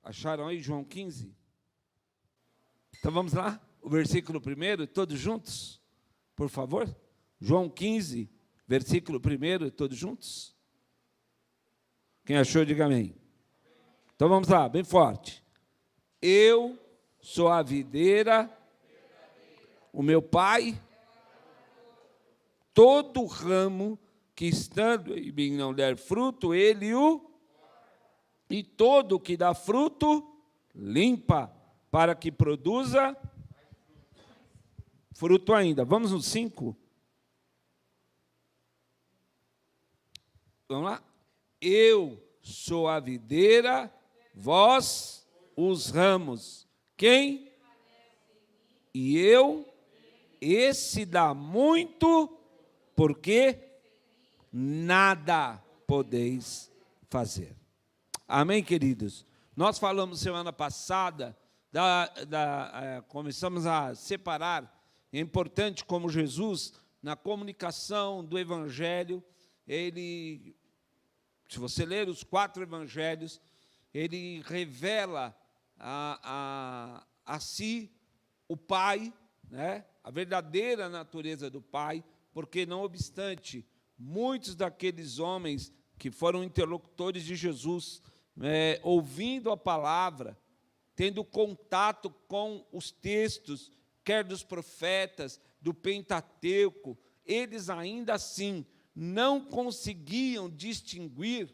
Acharam aí João 15? Então vamos lá, o versículo 1, todos juntos, por favor. João 15, versículo 1, todos juntos. Quem achou, diga amém. Então vamos lá, bem forte. Eu sou a videira, o meu pai, todo ramo que estando em mim não der fruto, ele e todo o que dá fruto, limpa, para que produza fruto ainda. Vamos no 5. Vamos lá? Eu sou a videira, vós os ramos. Quem? E eu, esse dá muito, porque nada podeis fazer. Amém, queridos? Nós falamos semana passada, começamos a separar, é importante como Jesus, na comunicação do Evangelho, ele, se você ler os 4 Evangelhos, ele revela a si o Pai, né? A verdadeira natureza do Pai, porque, não obstante, muitos daqueles homens que foram interlocutores de Jesus, ouvindo a palavra, tendo contato com os textos, quer dos profetas, do Pentateuco, eles ainda assim não conseguiam distinguir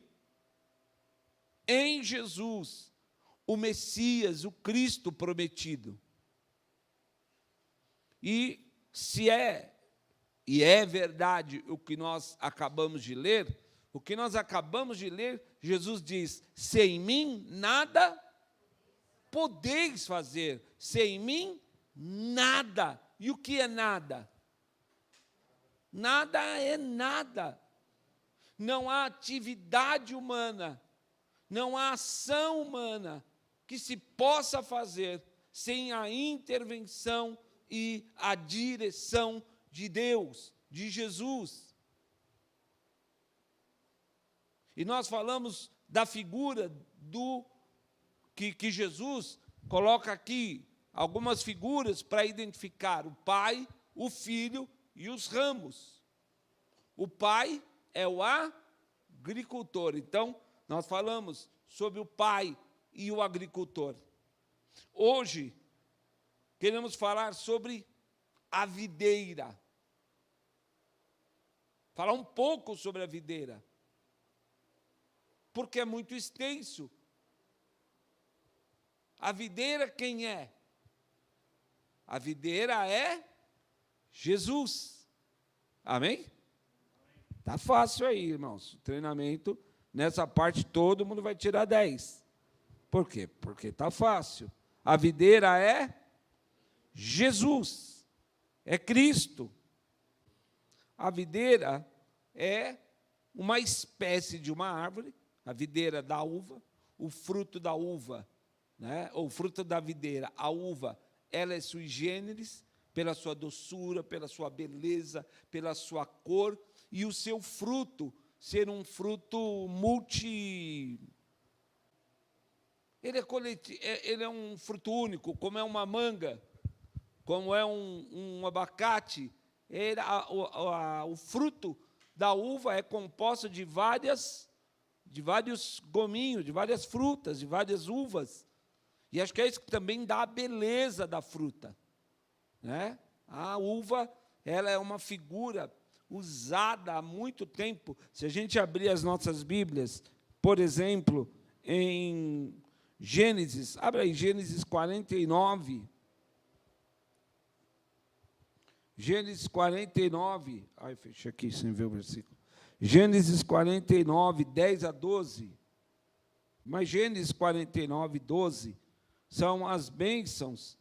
em Jesus o Messias, o Cristo prometido. E se é verdade o que nós acabamos de ler, Jesus diz: sem mim nada podeis fazer, sem mim nada. E o que é nada? Nada é nada. Não há atividade humana, não há ação humana que se possa fazer sem a intervenção e a direção de Deus, de Jesus. E nós falamos da figura que Jesus coloca aqui, algumas figuras para identificar o Pai, o Filho e os ramos. O Pai é o agricultor. Então, nós falamos sobre o Pai e o agricultor. Hoje, queremos falar sobre a videira. Falar um pouco sobre a videira, porque é muito extenso. A videira quem é? A videira é Jesus. Amém? Tá fácil aí, irmãos. O treinamento, nessa parte, todo mundo vai tirar 10. Por quê? Porque tá fácil. A videira é Jesus. É Cristo. A videira é uma espécie de uma árvore, a videira da uva, o fruto da uva, né? Ou fruto da videira, a uva, ela é sui generis, pela sua doçura, pela sua beleza, pela sua cor, e o seu fruto ser um fruto ele é um fruto único, como é uma manga, como é um abacate. O fruto da uva é composto de vários gominhos, de várias frutas, de várias uvas. E acho que é isso que também dá a beleza da fruta, né? A uva, ela é uma figura usada há muito tempo. Se a gente abrir as nossas Bíblias, por exemplo, em Gênesis, abre aí Gênesis 49. Gênesis 49, fechei aqui sem ver o versículo. Gênesis 49, 10 a 12. Mas Gênesis 49, 12 são as bênçãos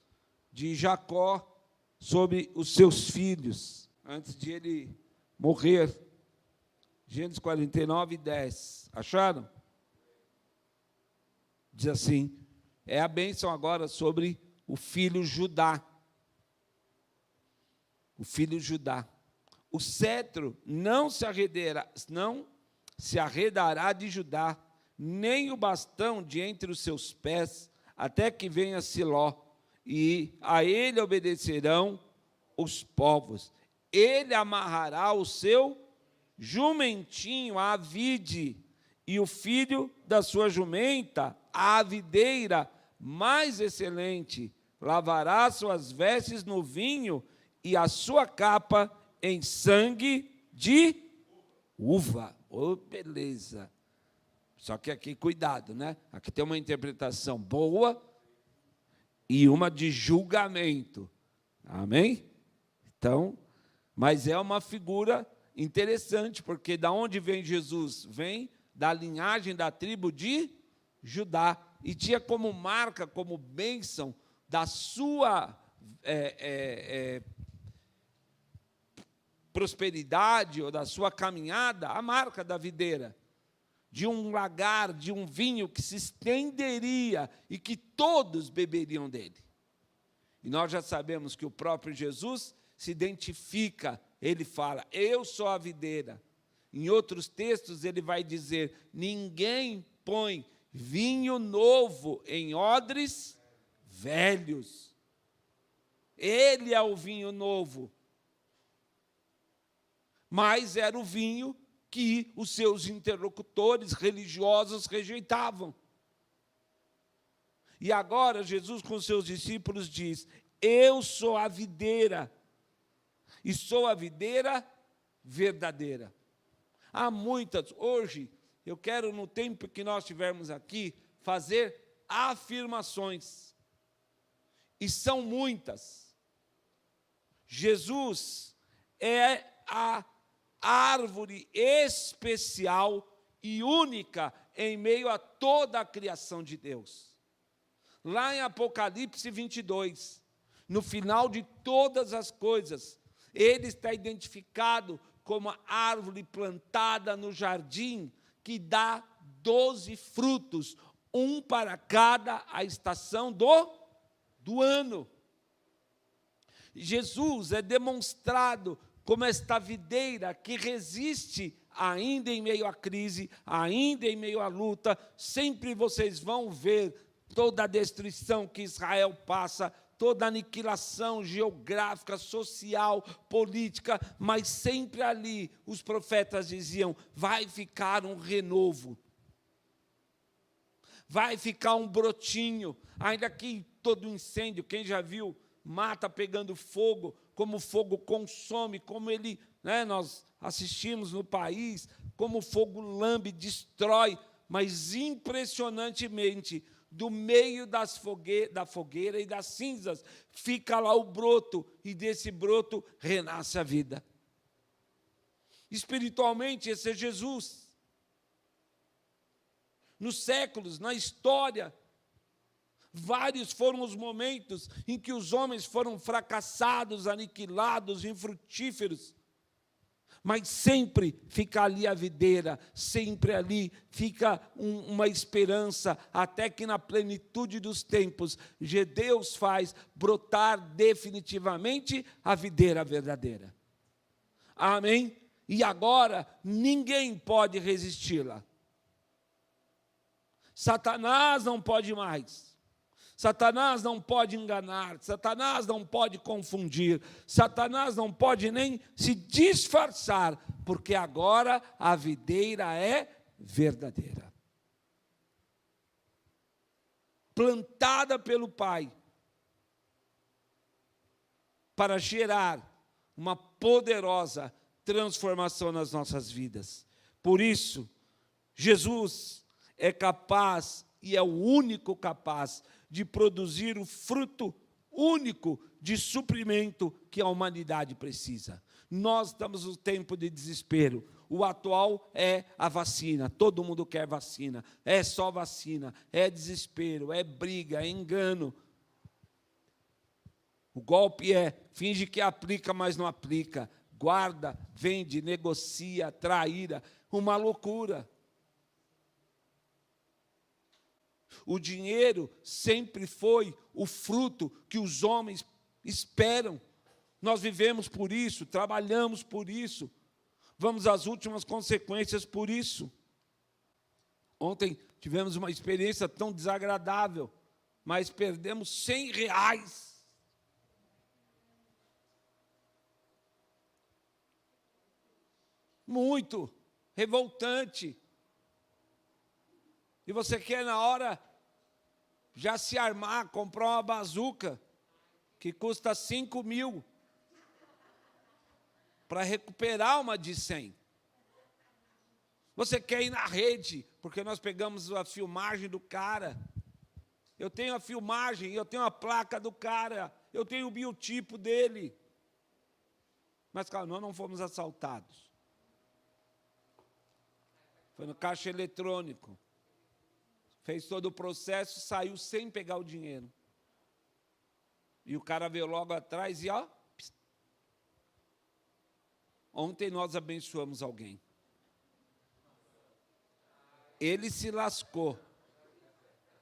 de Jacó sobre os seus filhos, antes de ele morrer. Gênesis 49, 10. Acharam? Diz assim, é a bênção agora sobre o filho Judá. O filho Judá. O cetro não se arredará de Judá, nem o bastão de entre os seus pés, até que venha Siló, e a ele obedecerão os povos. Ele amarrará o seu jumentinho à vide, e o filho da sua jumenta à videira mais excelente. Lavará suas vestes no vinho e a sua capa em sangue de uva. Oh, beleza! Só que aqui, cuidado, né? Aqui tem uma interpretação boa e uma de julgamento. Amém? Então, mas é uma figura interessante, porque da onde vem Jesus? Vem da linhagem da tribo de Judá. E tinha como marca, como bênção da sua prosperidade ou da sua caminhada, a marca da videira, de um lagar, de um vinho que se estenderia e que todos beberiam dele. E nós já sabemos que o próprio Jesus se identifica, ele fala, eu sou a videira. Em outros textos ele vai dizer, ninguém põe vinho novo em odres velhos. Ele é o vinho novo. Mas era o vinho que os seus interlocutores religiosos rejeitavam. E agora Jesus com os seus discípulos diz, eu sou a videira, e sou a videira verdadeira. Há muitas, hoje, eu quero, no tempo que nós estivermos aqui, fazer afirmações. E são muitas. Jesus é a árvore especial e única em meio a toda a criação de Deus. Lá em Apocalipse 22, no final de todas as coisas, ele está identificado como a árvore plantada no jardim, que dá 12 frutos, um para cada a estação do ano. Jesus é demonstrado como esta videira que resiste ainda em meio à crise, ainda em meio à luta. Sempre vocês vão ver toda a destruição que Israel passa, toda a aniquilação geográfica, social, política, mas sempre ali os profetas diziam, vai ficar um renovo, vai ficar um brotinho, ainda que todo incêndio, quem já viu, mata pegando fogo, como o fogo consome, como ele, né, nós assistimos no país, como o fogo lambe, destrói, mas impressionantemente, do meio da fogueira e das cinzas, fica lá o broto, e desse broto renasce a vida. Espiritualmente, esse é Jesus. Nos séculos, na história, vários foram os momentos em que os homens foram fracassados, aniquilados, infrutíferos. Mas sempre fica ali a videira, sempre ali fica uma esperança, até que na plenitude dos tempos, Deus faz brotar definitivamente a videira verdadeira. Amém? E agora ninguém pode resisti-la. Satanás não pode mais. Satanás não pode enganar, Satanás não pode confundir, Satanás não pode nem se disfarçar, porque agora a videira é verdadeira. Plantada pelo Pai, para gerar uma poderosa transformação nas nossas vidas. Por isso, Jesus é capaz, e é o único capaz, de produzir o fruto único de suprimento que a humanidade precisa. Nós estamos no tempo de desespero. O atual é a vacina. Todo mundo quer vacina. É só vacina. É desespero, é briga, é engano. O golpe é, finge que aplica, mas não aplica. Guarda, vende, negocia, traíra. Uma loucura. O dinheiro sempre foi o fruto que os homens esperam. Nós vivemos por isso, trabalhamos por isso, vamos às últimas consequências por isso. Ontem tivemos uma experiência tão desagradável, mas perdemos R$100. Muito revoltante. E você quer, na hora, já se armar, comprar uma bazuca, que custa 5.000, para recuperar uma de 100. Você quer ir na rede, porque nós pegamos a filmagem do cara. Eu tenho a filmagem, eu tenho a placa do cara, eu tenho o biotipo dele. Mas, claro, nós não fomos assaltados. Foi no caixa eletrônico. Fez todo o processo, saiu sem pegar o dinheiro. E o cara veio logo atrás e, ó... Ontem nós abençoamos alguém. Ele se lascou.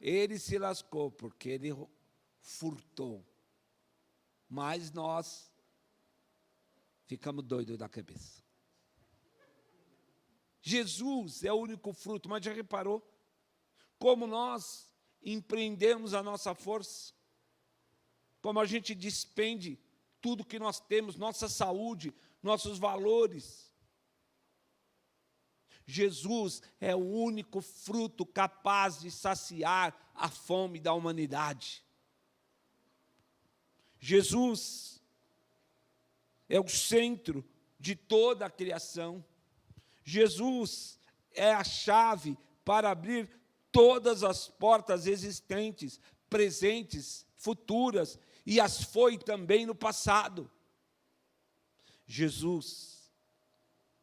Ele se lascou, porque ele furtou. Mas nós ficamos doidos da cabeça. Jesus é o único fruto, mas já reparou como nós empreendemos a nossa força? Como a gente despende tudo que nós temos, nossa saúde, nossos valores. Jesus é o único fruto capaz de saciar a fome da humanidade. Jesus é o centro de toda a criação. Jesus é a chave para abrir todas as portas existentes, presentes, futuras, e as foi também no passado. Jesus,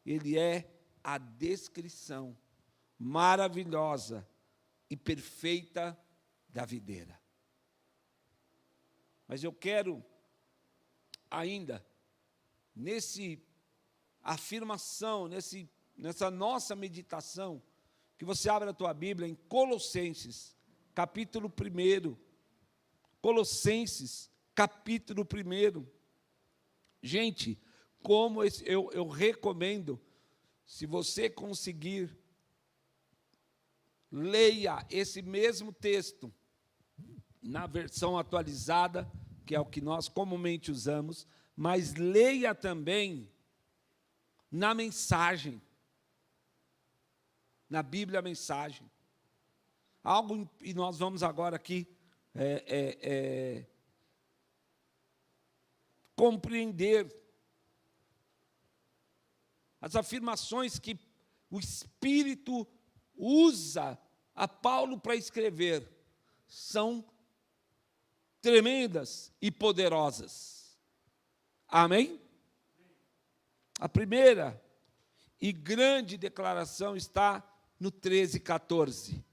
ele é a descrição maravilhosa e perfeita da videira. Mas eu quero ainda, nessa afirmação, nessa nossa meditação, que você abra a tua Bíblia em Colossenses, capítulo 1. Colossenses, capítulo 1. Gente, como eu recomendo, se você conseguir, leia esse mesmo texto na versão atualizada, que é o que nós comumente usamos, mas leia também na mensagem, na Bíblia a mensagem. E nós vamos agora aqui compreender as afirmações que o Espírito usa a Paulo para escrever. São tremendas e poderosas. Amém? A primeira e grande declaração está no 13:14,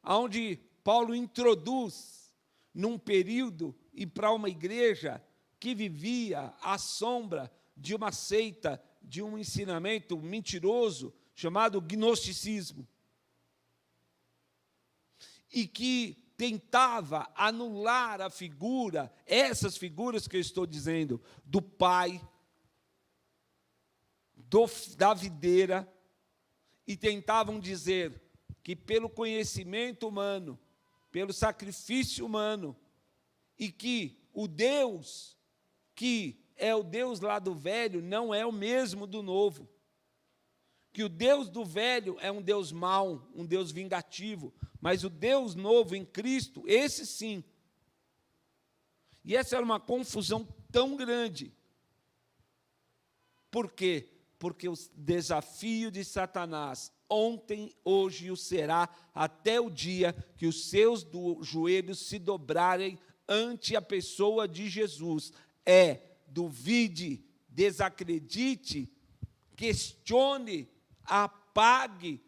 onde Paulo introduz num período e para uma igreja que vivia à sombra de uma seita, de um ensinamento mentiroso chamado gnosticismo, e que tentava anular a figura, essas figuras que eu estou dizendo, do Pai, da videira, e tentavam dizer que pelo conhecimento humano, pelo sacrifício humano, e que o Deus que é o Deus lá do velho não é o mesmo do novo, que o Deus do velho é um Deus mau, um Deus vingativo, mas o Deus novo em Cristo, esse sim. E essa era uma confusão tão grande. Por quê? Porque o desafio de Satanás, ontem, hoje e o será, até o dia que os seus joelhos se dobrarem ante a pessoa de Jesus, duvide, desacredite, questione, apague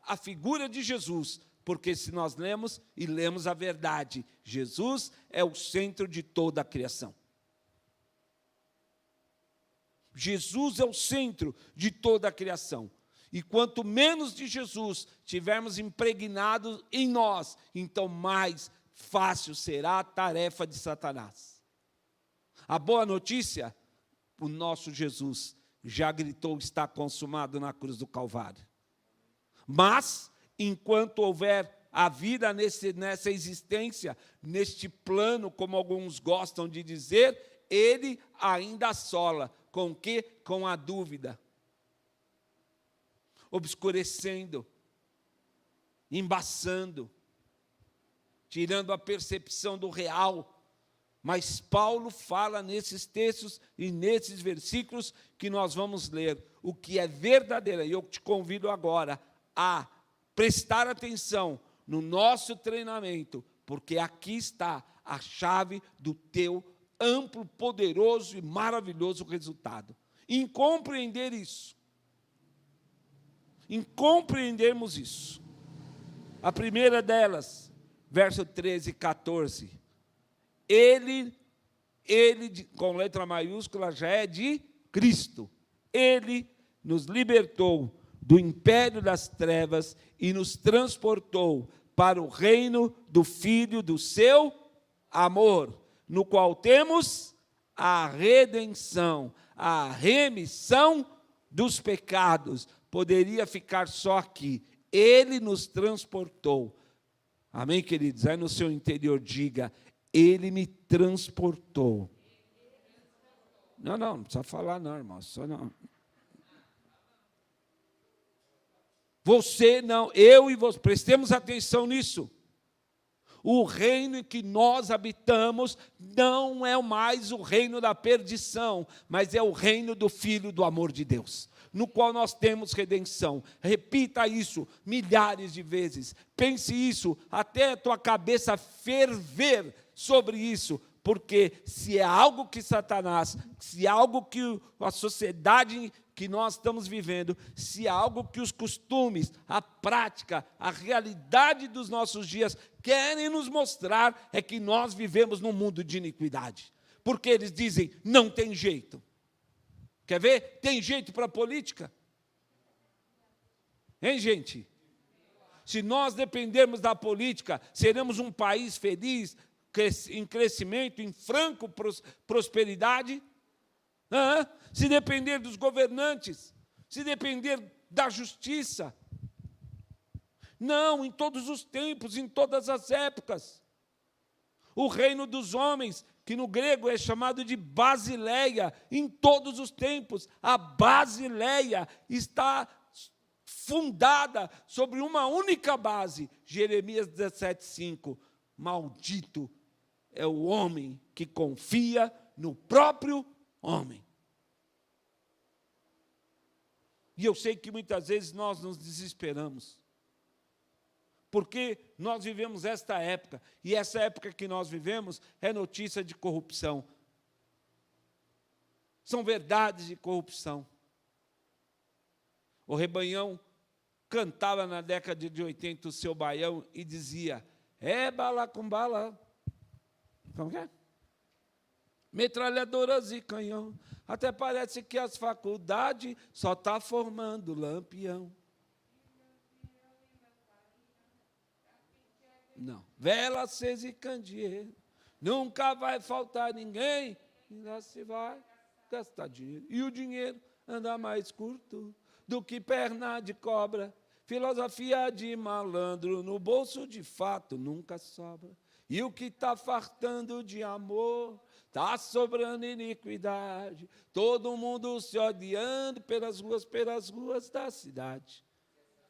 a figura de Jesus, porque se nós lemos e lemos a verdade, Jesus é o centro de toda a criação. Jesus é o centro de toda a criação. E quanto menos de Jesus tivermos impregnado em nós, então mais fácil será a tarefa de Satanás. A boa notícia, o nosso Jesus já gritou, está consumado na cruz do Calvário. Mas enquanto houver a vida nessa existência, neste plano, como alguns gostam de dizer, ele ainda assola. Com o quê? Com a dúvida. Obscurecendo, embaçando, tirando a percepção do real. Mas Paulo fala nesses textos e nesses versículos que nós vamos ler o que é verdadeiro. E eu te convido agora a prestar atenção no nosso treinamento, porque aqui está a chave do teu amplo, poderoso e maravilhoso resultado. Em compreender isso, em compreendermos isso. A primeira delas, verso 13 e 14. Ele, com letra maiúscula, já é de Cristo. Ele nos libertou do império das trevas e nos transportou para o reino do Filho do seu amor, no qual temos a redenção, a remissão dos pecados. Poderia ficar só aqui. Ele nos transportou. Amém, queridos? Aí no seu interior diga: ele me transportou. Não precisa falar não, irmão. Só não. Você não, eu e você, prestemos atenção nisso. O reino em que nós habitamos não é mais o reino da perdição, mas é o reino do Filho do amor de Deus, no qual nós temos redenção. Repita isso milhares de vezes. Pense isso até a tua cabeça ferver sobre isso, porque se é algo que Satanás, se é algo que a sociedade que nós estamos vivendo, se é algo que os costumes, a prática, a realidade dos nossos dias querem nos mostrar, é que nós vivemos num mundo de iniquidade. Porque eles dizem, não tem jeito. Quer ver? Tem jeito para a política? Hein, gente? Se nós dependermos da política, seremos um país feliz, em crescimento, em franco prosperidade? Se depender dos governantes, se depender da justiça. Não, em todos os tempos, em todas as épocas. O reino dos homens, que no grego é chamado de Basileia, em todos os tempos, a Basileia está fundada sobre uma única base. Jeremias 17:5. Maldito é o homem que confia no próprio homem. E eu sei que muitas vezes nós nos desesperamos, porque nós vivemos esta época, e essa época que nós vivemos é notícia de corrupção. São verdades de corrupção. O Rebanhão cantava na década de 80 o seu baião e dizia, bala com bala. Como que é? Metralhadoras e canhão. Até parece que as faculdades só estão formando lampião. Não. Vela acesa e candeeiro. Nunca vai faltar ninguém. Ainda se vai gastar dinheiro. E o dinheiro anda mais curto do que perna de cobra. Filosofia de malandro, no bolso de fato nunca sobra. E o que está fartando de amor, está sobrando iniquidade. Todo mundo se odiando pelas ruas da cidade.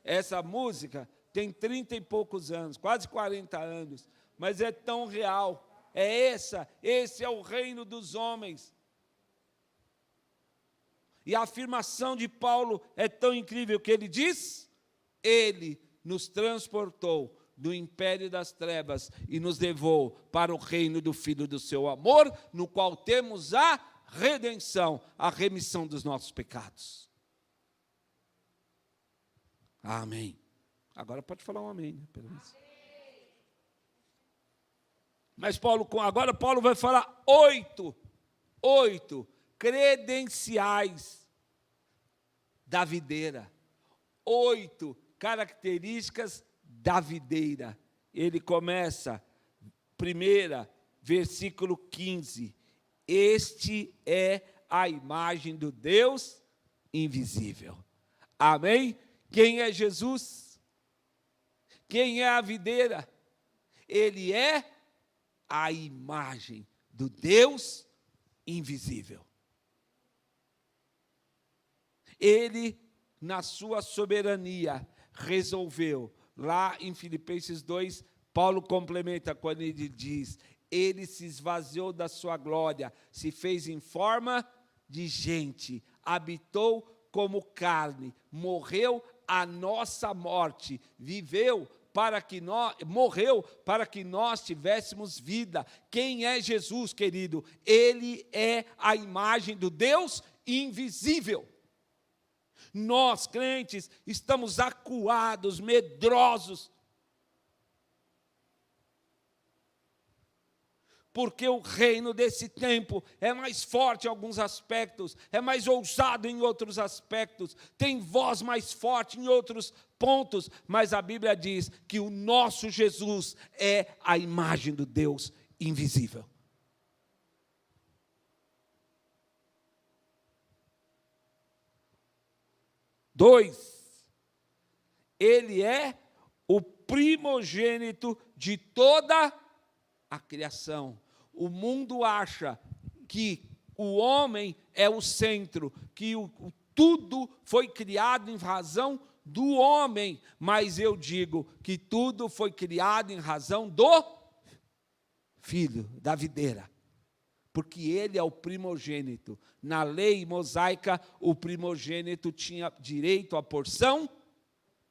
Essa música tem 30 e poucos anos, quase 40 anos, mas é tão real. Esse é o reino dos homens. E a afirmação de Paulo é tão incrível que ele diz, ele nos transportou do império das trevas e nos levou para o reino do Filho do seu amor, no qual temos a redenção, a remissão dos nossos pecados. Amém. Agora pode falar um amém, né? Pelo menos. Mas agora Paulo vai falar 8 credenciais da videira. 8 características da videira. Ele começa, versículo 15. Este é a imagem do Deus invisível. Amém? Quem é Jesus? Quem é a videira? Ele é a imagem do Deus invisível. Ele, na sua soberania, resolveu. Lá em Filipenses 2, Paulo complementa quando ele diz: ele se esvaziou da sua glória, se fez em forma de gente, habitou como carne, morreu a nossa morte, morreu para que nós tivéssemos vida. Quem é Jesus, querido? Ele é a imagem do Deus invisível. Nós, crentes, estamos acuados, medrosos, porque o reino desse tempo é mais forte em alguns aspectos, é mais ousado em outros aspectos, tem voz mais forte em outros pontos, mas a Bíblia diz que o nosso Jesus é a imagem do Deus invisível. Dois, ele é o primogênito de toda a criação. O mundo acha que o homem é o centro, que tudo foi criado em razão do homem, mas eu digo que tudo foi criado em razão do Filho, da videira, porque ele é o primogênito. Na lei mosaica, o primogênito tinha direito à porção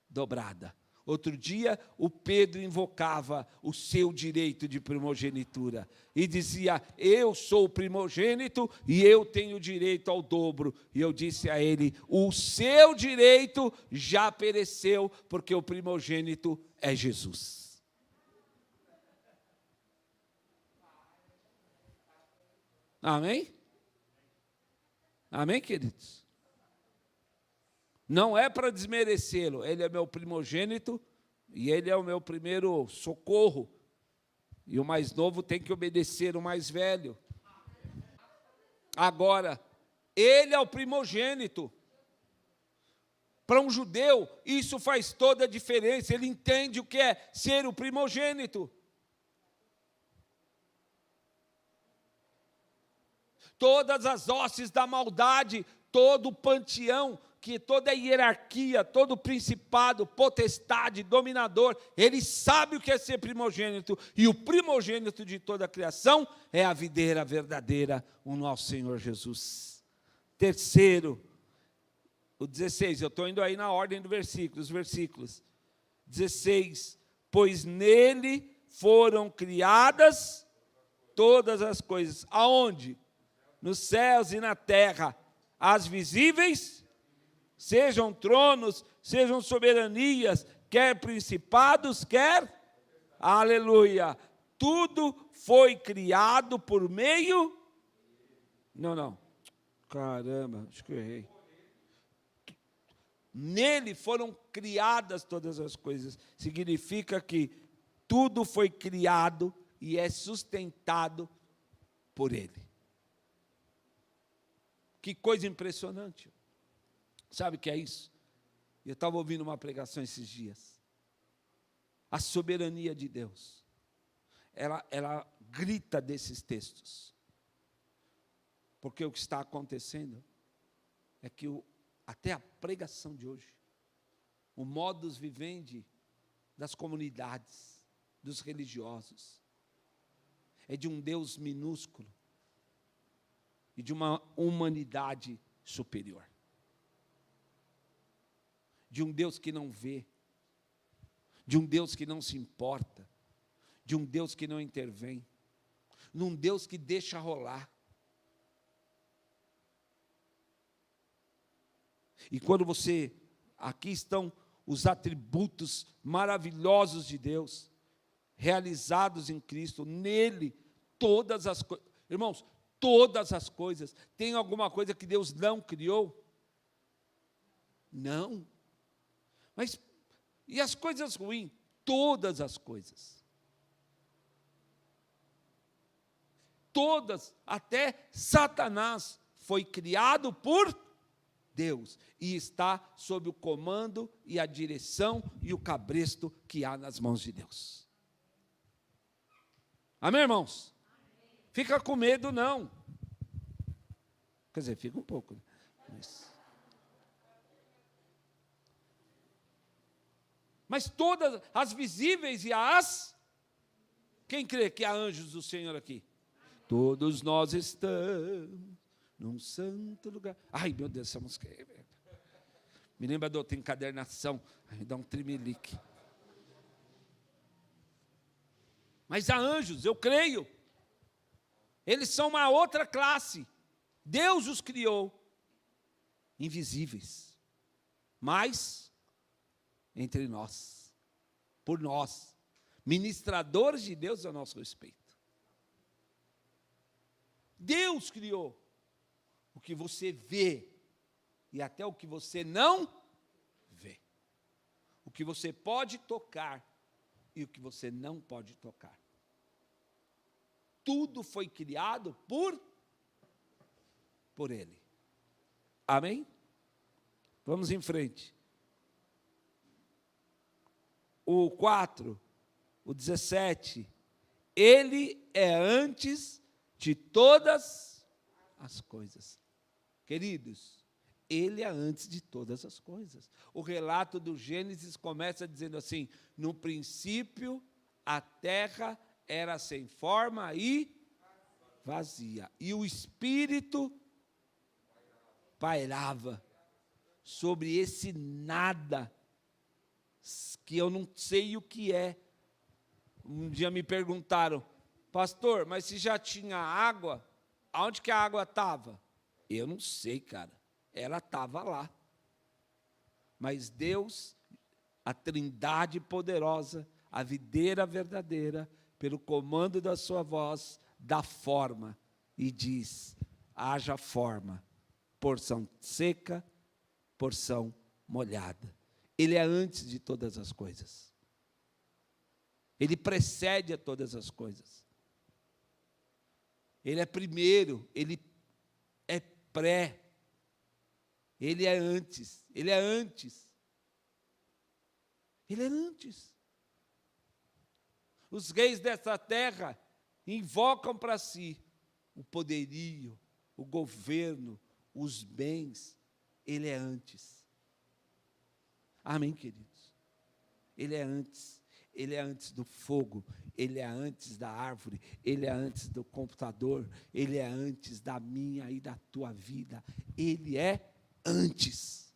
dobrada. Outro dia, o Pedro invocava o seu direito de primogenitura e dizia: eu sou o primogênito e eu tenho direito ao dobro. E eu disse a ele: o seu direito já pereceu, porque o primogênito é Jesus. Amém? Amém, queridos? Não é para desmerecê-lo, ele é meu primogênito e ele é o meu primeiro socorro. E o mais novo tem que obedecer o mais velho. Agora, ele é o primogênito. Para um judeu, isso faz toda a diferença. Ele entende o que é ser o primogênito. Todas as hostes da maldade, todo o panteão, que toda a hierarquia, todo o principado, potestade, dominador, ele sabe o que é ser primogênito, e o primogênito de toda a criação é a videira verdadeira, o nosso Senhor Jesus. Terceiro, o 16, eu estou indo aí na ordem do versículo, os versículos. 16, pois nele foram criadas todas as coisas. Aonde? Nos céus e na terra, as visíveis, sejam tronos, sejam soberanias, quer principados, quer, aleluia, tudo foi criado por meio, não, caramba, acho que eu errei. Nele foram criadas todas as coisas, significa que tudo foi criado e é sustentado por ele. Que coisa impressionante. Sabe o que é isso? Eu estava ouvindo uma pregação esses dias. A soberania de Deus, ela grita desses textos. Porque o que está acontecendo é que até a pregação de hoje, o modus vivendi das comunidades, dos religiosos, é de um Deus minúsculo e de uma humanidade superior. De um Deus que não vê, de um Deus que não se importa, de um Deus que não intervém, num Deus que deixa rolar. E quando aqui estão os atributos maravilhosos de Deus, realizados em Cristo, nele, todas as coisas, irmãos, todas as coisas. Tem alguma coisa que Deus não criou? Não. Mas, e as coisas ruins? Todas as coisas. Todas, até Satanás foi criado por Deus, e está sob o comando e a direção e o cabresto que há nas mãos de Deus. Amém, irmãos? Fica com medo, não. Quer dizer, fica um pouco, né? Mas todas as visíveis e as... Quem crê que há anjos do Senhor aqui? Todos nós estamos num santo lugar. Ai, meu Deus, essa música é... Me lembra da outra encadernação. Ai, me dá um tremelique. Mas há anjos, eu creio. Eles são uma outra classe. Deus os criou. Invisíveis. Mas, entre nós. Por nós. Ministradores de Deus a nosso respeito. Deus criou o que você vê e até o que você não vê. O que você pode tocar e o que você não pode tocar. Tudo foi criado por Ele. Amém? Vamos em frente. O 4, o 17. Ele é antes de todas as coisas. Queridos, Ele é antes de todas as coisas. O relato do Gênesis começa dizendo assim: no princípio a terra era sem forma e vazia, e o Espírito pairava sobre esse nada, que eu não sei o que é. Um dia me perguntaram: pastor, mas se já tinha água, aonde que a água estava? Eu não sei, cara. Ela estava lá. Mas Deus, a Trindade poderosa, a videira verdadeira, pelo comando da sua voz, dá forma e diz: haja forma, porção seca, porção molhada. Ele é antes de todas as coisas. Ele precede a todas as coisas. Ele é primeiro, ele é pré. Ele é antes, ele é antes. Ele é antes. Os reis dessa terra invocam para si o poderio, o governo, os bens. Ele é antes. Amém, queridos? Ele é antes. Ele é antes do fogo, Ele é antes da árvore, Ele é antes do computador, Ele é antes da minha e da tua vida. Ele é antes.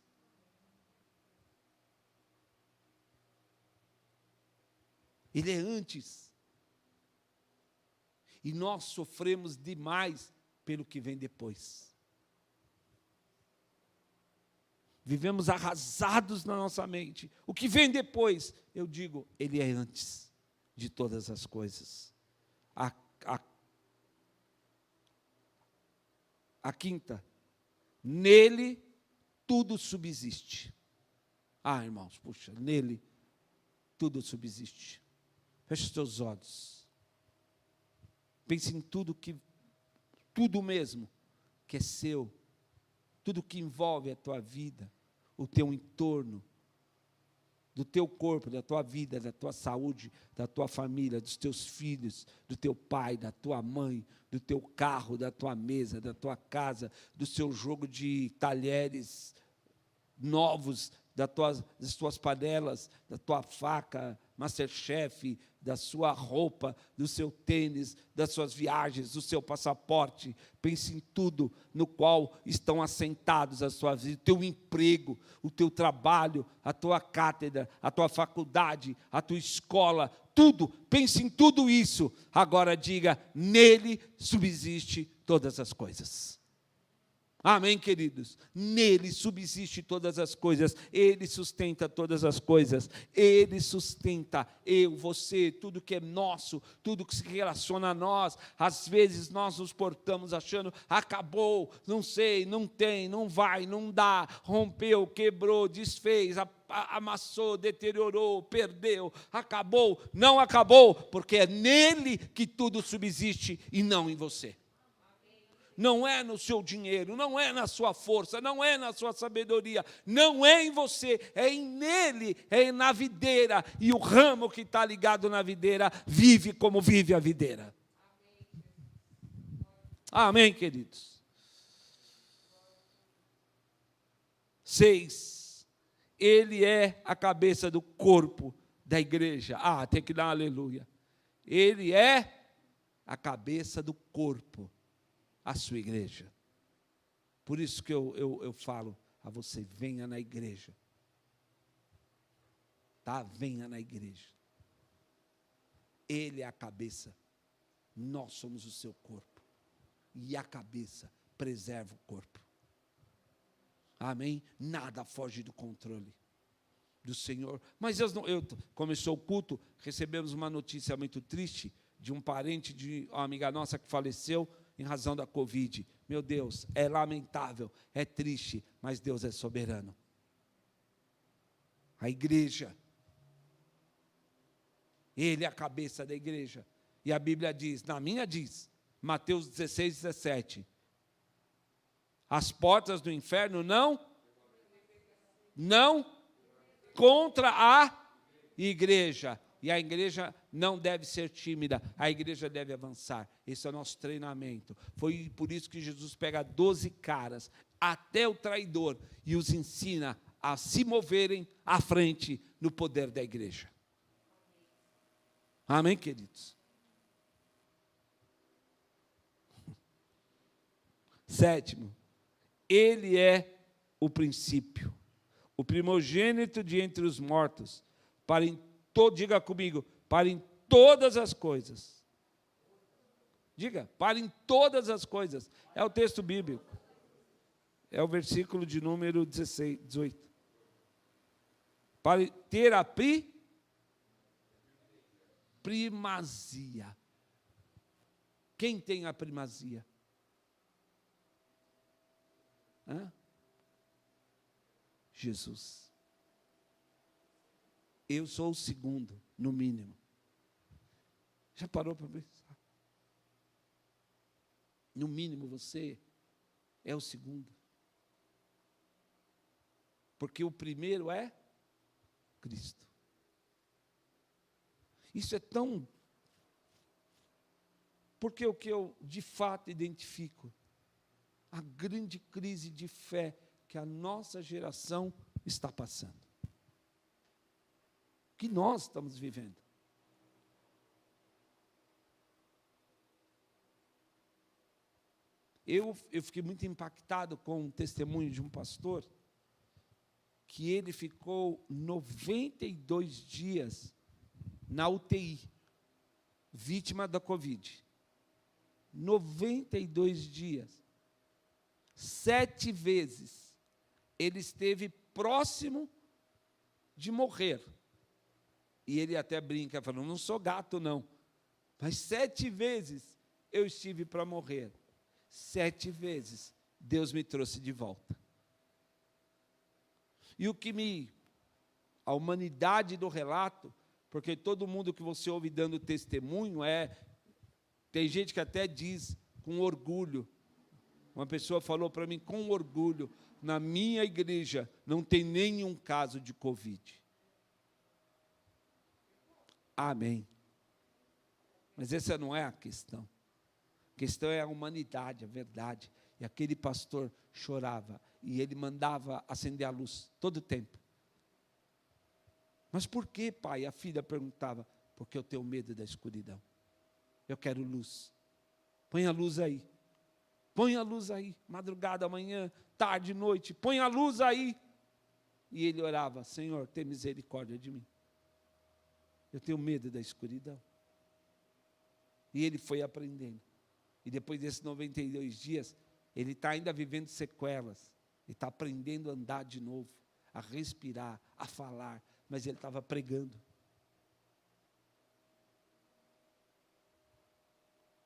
Ele é antes. E nós sofremos demais pelo que vem depois. Vivemos arrasados na nossa mente. O que vem depois? Eu digo, Ele é antes de todas as coisas. A quinta, nele tudo subsiste. Ah, irmãos, puxa, nele tudo subsiste. Feche os teus olhos. Pense em tudo mesmo que é seu. Tudo que envolve a tua vida, o teu entorno, do teu corpo, da tua vida, da tua saúde, da tua família, dos teus filhos, do teu pai, da tua mãe, do teu carro, da tua mesa, da tua casa, do seu jogo de talheres novos, das tuas panelas, da tua faca, Masterchef, da sua roupa, do seu tênis, das suas viagens, do seu passaporte. Pense em tudo no qual estão assentados a sua vida, o teu emprego, o teu trabalho, a tua cátedra, a tua faculdade, a tua escola, tudo. Pense em tudo isso. Agora diga, nele subsiste todas as coisas. Amém, queridos? Nele subsiste todas as coisas, Ele sustenta todas as coisas, Ele sustenta eu, você, tudo que é nosso, tudo que se relaciona a nós. Às vezes nós nos portamos achando, acabou, não sei, não tem, não vai, não dá, rompeu, quebrou, desfez, amassou, deteriorou, perdeu, acabou. Não acabou, porque é nele que tudo subsiste e não em você. não é no seu dinheiro, não é na sua força, não é na sua sabedoria, não é em você, é em nele, é na videira. E o ramo que está ligado na videira vive como vive a videira. Amém, queridos? 6. Ele é a cabeça do corpo da igreja. Tem que dar um aleluia. Ele é a cabeça do corpo, a sua igreja. Por isso que eu falo a você, venha na igreja. Tá? Venha na igreja. Ele é a cabeça. Nós somos o seu corpo. E a cabeça preserva o corpo. Amém? Nada foge do controle do Senhor. Mas começou o culto, recebemos uma notícia muito triste de um parente de uma amiga nossa que faleceu em razão da Covid. Meu Deus, é lamentável, é triste, mas Deus é soberano. A igreja, Ele é a cabeça da igreja. E a Bíblia diz, na minha diz, Mateus 16, 17, as portas do inferno não contra a igreja. E a igreja não deve ser tímida, a igreja deve avançar. Esse é o nosso treinamento. Foi por isso que Jesus pega 12 caras, até o traidor, e os ensina a se moverem à frente no poder da igreja. Amém, queridos? 7. Ele é o princípio, o primogênito de entre os mortos, diga comigo, para em todas as coisas. Diga, para em todas as coisas. É o texto bíblico. É o versículo de número 18. Para ter a primazia. Quem tem a primazia? Jesus. Eu sou o segundo, no mínimo. Já parou para pensar? No mínimo você é o segundo. Porque o primeiro é Cristo. Isso é tão... Porque o que eu de fato identifico, a grande crise de fé que a nossa geração está passando. Que nós estamos vivendo. Eu fiquei muito impactado com o testemunho de um pastor, que ele ficou 92 dias na UTI, vítima da Covid. 92 dias. 7 vezes ele esteve próximo de morrer. E ele até brinca, falando, não sou gato não, mas 7 vezes eu estive para morrer. 7 vezes Deus me trouxe de volta. E a humanidade do relato, porque todo mundo que você ouve dando testemunho tem gente que até diz com orgulho. Uma pessoa falou para mim com orgulho, na minha igreja não tem nenhum caso de Covid. Amém. Mas essa não é a questão. A questão é a humanidade, a verdade. E aquele pastor chorava, e ele mandava acender a luz, todo o tempo. Mas por que, pai? A filha perguntava, porque eu tenho medo da escuridão. Eu quero luz. Põe a luz aí. Põe a luz aí. Madrugada, manhã, tarde, noite. Põe a luz aí. E ele orava, Senhor, tem misericórdia de mim. Eu tenho medo da escuridão. E ele foi aprendendo. E depois desses 92 dias, ele está ainda vivendo sequelas. Ele está aprendendo a andar de novo, a respirar, a falar. Mas ele estava pregando.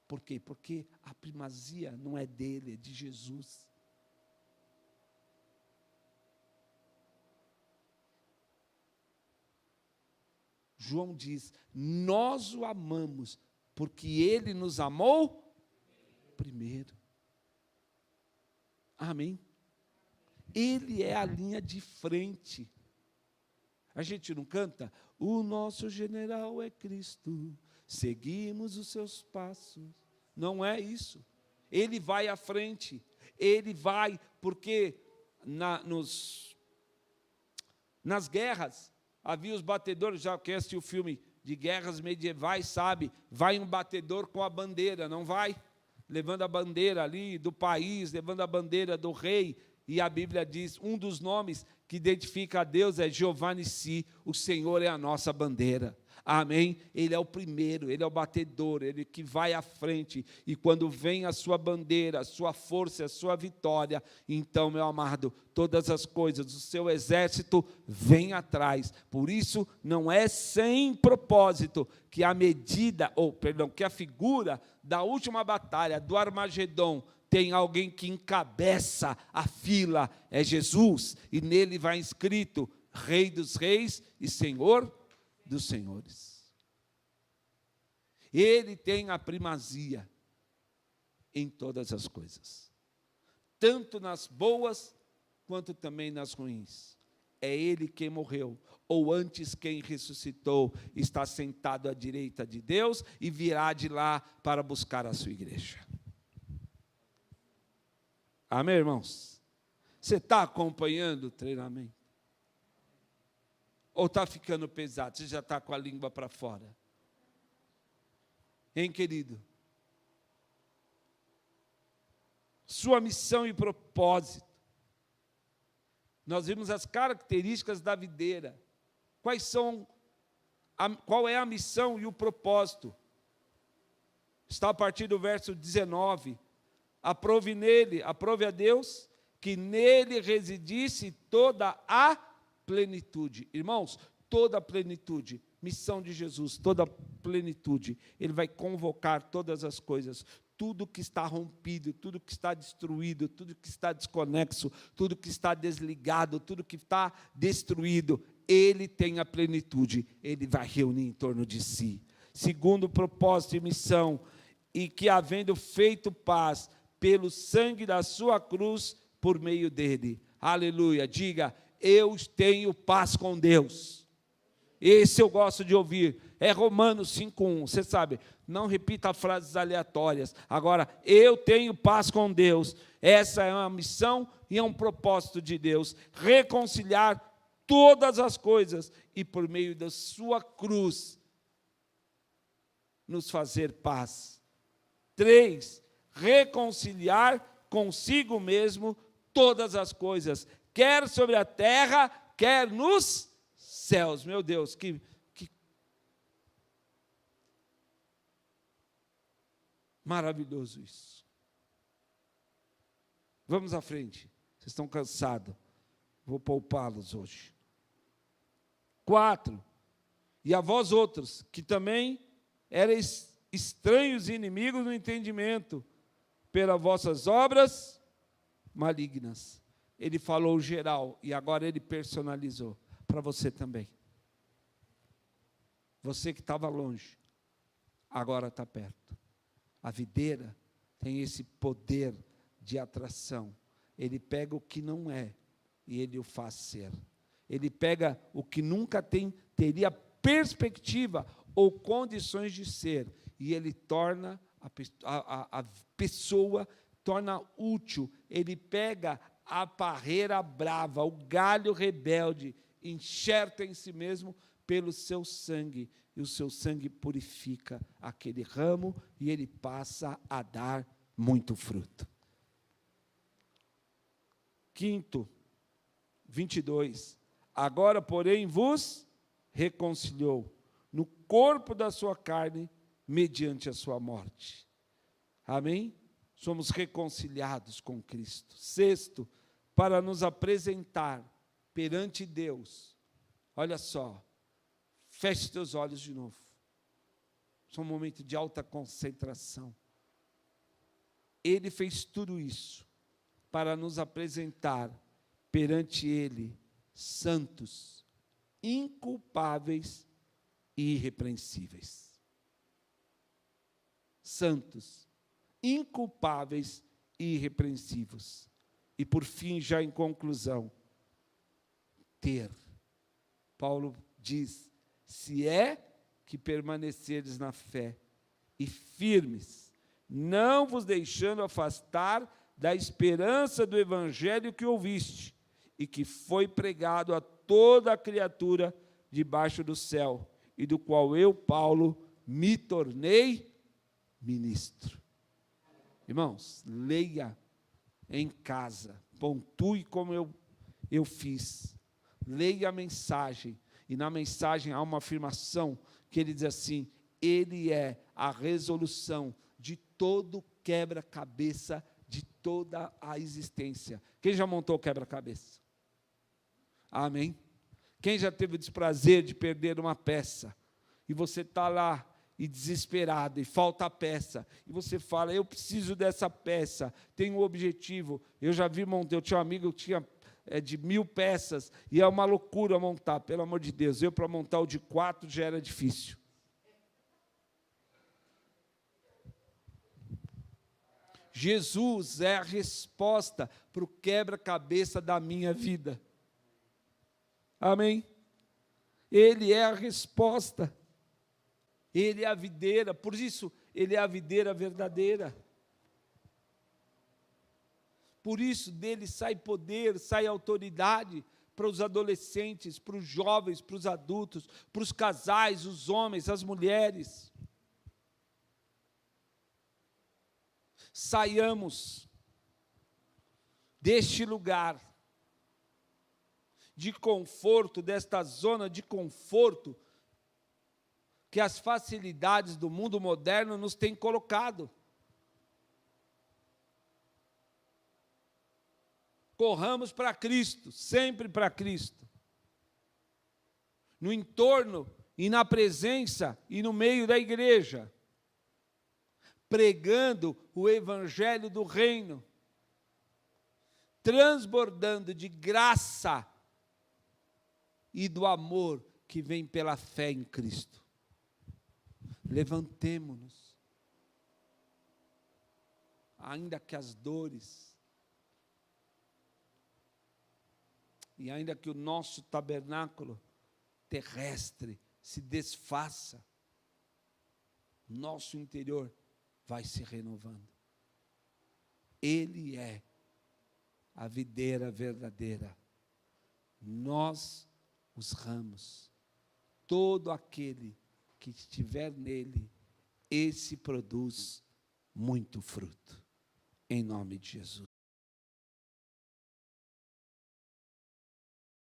Por quê? Porque a primazia não é dele, é de Jesus. João diz, nós o amamos, porque ele nos amou primeiro. Amém? Ele é a linha de frente. A gente não canta? O nosso general é Cristo, seguimos os seus passos. Não é isso. Ele vai à frente. Ele vai, porque nas guerras, havia os batedores, já quem assistiu o filme de guerras medievais, sabe, vai um batedor com a bandeira, não vai? Levando a bandeira ali do país, levando a bandeira do rei, e a Bíblia diz, um dos nomes que identifica a Deus é Jeová Nissi, o Senhor é a nossa bandeira. Amém? Ele é o primeiro, ele é o batedor, ele que vai à frente, e quando vem a sua bandeira, a sua força, a sua vitória, então, meu amado, todas as coisas, o seu exército vem atrás. Por isso, não é sem propósito que que a figura da última batalha, do Armagedon, tem alguém que encabeça a fila, é Jesus, e nele vai escrito, Rei dos Reis e Senhor dos senhores. Ele tem a primazia em todas as coisas, tanto nas boas, quanto também nas ruins. É Ele quem morreu, ou antes quem ressuscitou, está sentado à direita de Deus, e virá de lá para buscar a sua igreja. Amém, irmãos? Você está acompanhando o treinamento? Ou está ficando pesado? Você já está com a língua para fora? Hein, querido? Sua missão e propósito. Nós vimos as características da videira. Qual é a missão e o propósito? Está a partir do verso 19. Aprove a Deus, que nele residisse toda a plenitude. Irmãos, toda a plenitude, missão de Jesus, toda a plenitude. Ele vai convocar todas as coisas, tudo que está rompido, tudo que está destruído, tudo que está desconexo, tudo que está desligado, tudo que está destruído. Ele tem a plenitude, ele vai reunir em torno de si. Segundo o propósito e missão, e que havendo feito paz pelo sangue da sua cruz, por meio dele. Aleluia, diga, eu tenho paz com Deus. Esse eu gosto de ouvir, é Romanos 5:1, você sabe, não repita frases aleatórias. Agora, eu tenho paz com Deus, essa é uma missão e é um propósito de Deus, reconciliar todas as coisas, e por meio da sua cruz, nos fazer paz. 3, reconciliar consigo mesmo todas as coisas, quer sobre a terra, quer nos céus. Meu Deus, que maravilhoso isso. Vamos à frente. Vocês estão cansados. Vou poupá-los hoje. 4. E a vós outros, que também erais estranhos e inimigos no entendimento, pelas vossas obras malignas. Ele falou geral, e agora ele personalizou, para você também. Você que estava longe, agora está perto. A videira tem esse poder de atração. Ele pega o que não é, e ele o faz ser. Ele pega o que nunca teria perspectiva ou condições de ser, e ele torna a pessoa, torna útil. Ele pega a parreira brava, o galho rebelde, enxerta em si mesmo pelo seu sangue, e o seu sangue purifica aquele ramo, e ele passa a dar muito fruto. 5, 22. Agora, porém, vos reconciliou no corpo da sua carne, mediante a sua morte. Amém? Somos reconciliados com Cristo. 6, para nos apresentar perante Deus. Olha só, feche teus olhos de novo. Isso é um momento de alta concentração. Ele fez tudo isso para nos apresentar perante Ele santos, inculpáveis e irrepreensíveis. Santos, inculpáveis e irrepreensíveis. E por fim, já em conclusão, ter. Paulo diz, se é que permaneceres na fé, e firmes, não vos deixando afastar da esperança do evangelho que ouviste, e que foi pregado a toda a criatura debaixo do céu, e do qual eu, Paulo, me tornei ministro. Irmãos, leia em casa, pontue como eu fiz, leia a mensagem, e na mensagem há uma afirmação que ele diz assim, ele é a resolução de todo quebra-cabeça de toda a existência. Quem já montou quebra-cabeça? Amém? Quem já teve o desprazer de perder uma peça, e você está lá, e desesperado, e falta a peça, e você fala, eu preciso dessa peça, tenho um objetivo. Eu já vi montar, eu tinha um amigo que tinha de 1000 peças, e é uma loucura montar, pelo amor de Deus, eu para montar o de 4 já era difícil. Jesus é a resposta para o quebra-cabeça da minha vida. Amém? Ele é a resposta. Ele é a videira, por isso, ele é a videira verdadeira. Por isso, dele sai poder, sai autoridade para os adolescentes, para os jovens, para os adultos, para os casais, os homens, as mulheres. Saiamos deste lugar de conforto, desta zona de conforto que as facilidades do mundo moderno nos têm colocado. Corramos para Cristo, sempre para Cristo. No entorno e na presença e no meio da igreja, pregando o evangelho do reino, transbordando de graça e do amor que vem pela fé em Cristo. Levantemo-nos, ainda que as dores, e ainda que o nosso tabernáculo terrestre se desfaça, nosso interior vai se renovando. Ele é a videira verdadeira, nós os ramos. Todo aquele que estiver nele, esse produz muito fruto, em nome de Jesus.